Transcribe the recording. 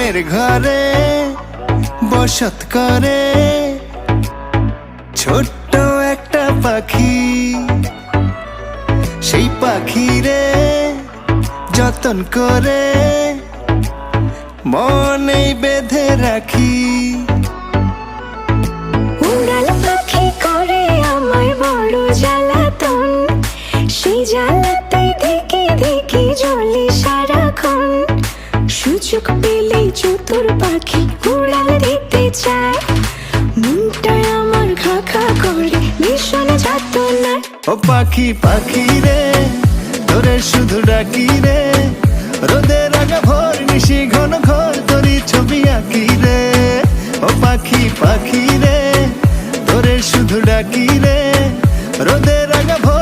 মনের ঘরে বসত করে ছোট্ট একটা পাখি। সেই পাখিরে যতন করে মনেই বেঁধে রাখি। উড়াল পাখি করে আমায় বড় জ্বালাতন, সেই জ্বালাতে দেখে দেখে জ্বলে সারাক্ষণ। সুযোগ পেলেই চতুর পাখি উড়াল দিতে চায়, মনটা আমার খা খা করে ভীষণ যাতনায়। ও পাখি পাখি রে তোরে শুধু ডাকি রে, রোদের আগা ভোর নিশি ঘন ঘোর তোরই ছবি আঁকি রে। ও পাখি পাখি রে তোরে শুধু ডাকি রে, রোদের আগা ভোর